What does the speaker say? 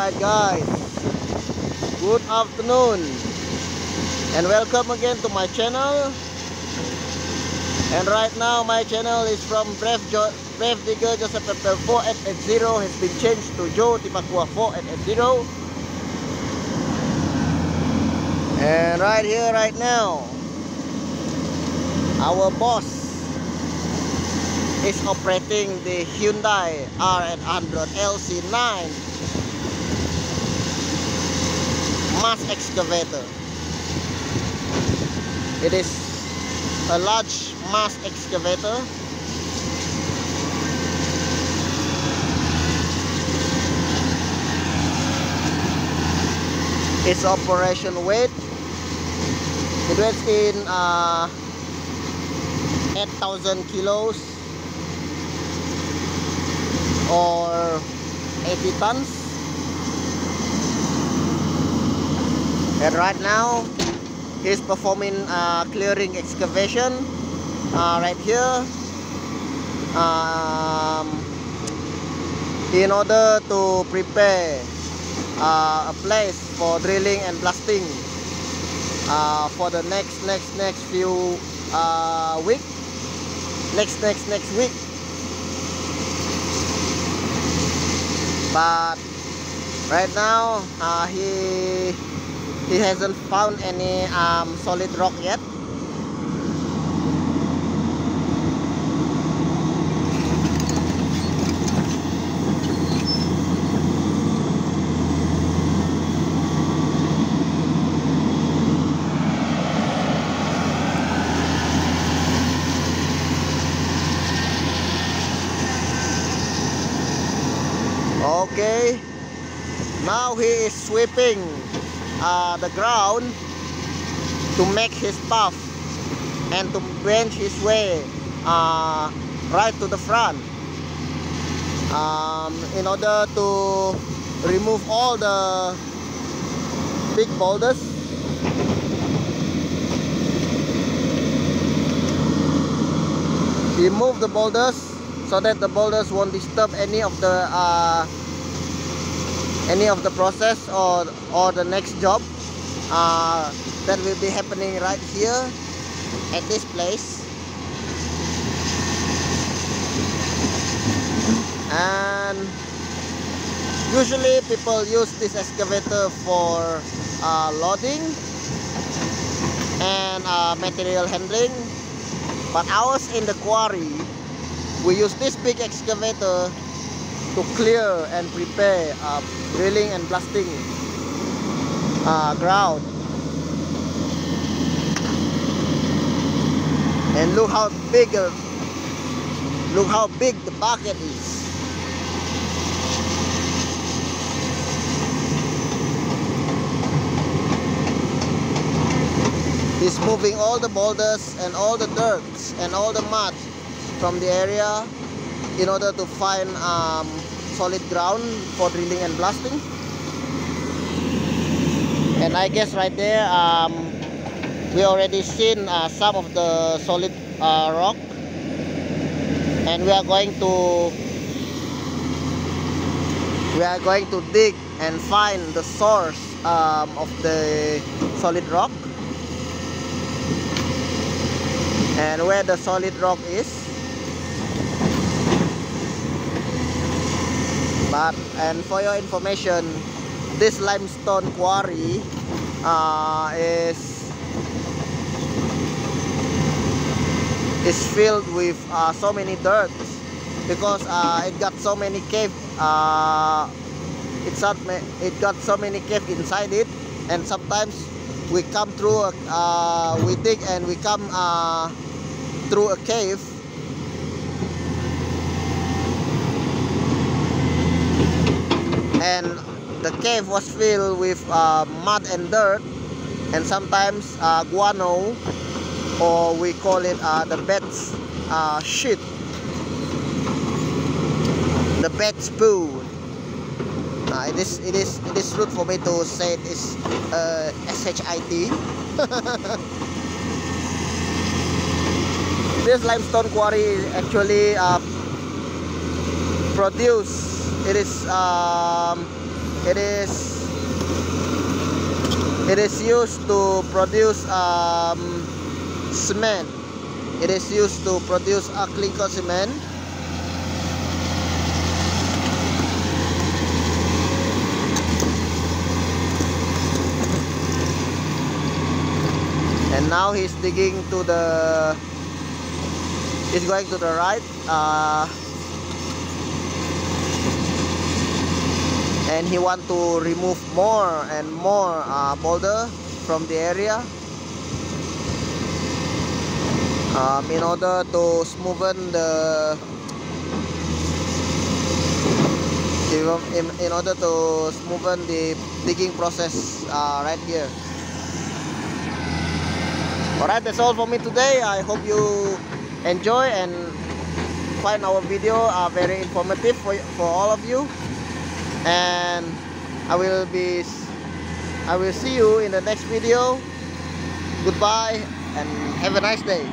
Alright guys, good afternoon and welcome again to my channel. And right now my channel is from Brave Digger Joseph Pepper 4880 has been changed to Joe Tipakua 4880. And right here, right now, our boss is operating the Hyundai R800 LC9 mass excavator. It is a large mass excavator. Its operation weight, it weighs in 8,000 kilos or 80 tons. And right now he's performing clearing excavation right here in order to prepare a place for drilling and blasting for the next few week, next week. But right now he hasn't found any solid rock yet. Okay, now he is sweeping the ground to make his path and to bench his way right to the front in order to remove all the big boulders. He moved the boulders so that the boulders won't disturb any of the process or the next job that will be happening right here at this place. And usually people use this excavator for loading and material handling, but ours in the quarry, we use this big excavator to clear and prepare drilling and blasting ground. And look how big the bucket is. He's moving all the boulders and all the dirt and all the mud from the area in order to find solid ground for drilling and blasting. And I guess right there we already seen some of the solid rock, and we are going to dig and find the source of the solid rock and where the solid rock is. And for your information, this limestone quarry is filled with so many dirt because it got so many cave. It got so many cave inside it, and sometimes we come through we dig and we come through a cave. And the cave was filled with mud and dirt, and sometimes guano, or we call it the bed's shit, the bed's poo. It is rude for me to say it is SHIT. This limestone quarry actually produce, it is it is used to produce cement. It is used to produce a clinker cement. And now he's digging to the, he's going to the right, and he want to remove more and more boulder from the area, in order to smoothen the, in order to smoothen the digging process right here. Alright, that's all for me today. I hope you enjoy and find our video very informative for all of you. And I will see you in the next video. Goodbye and have a nice day.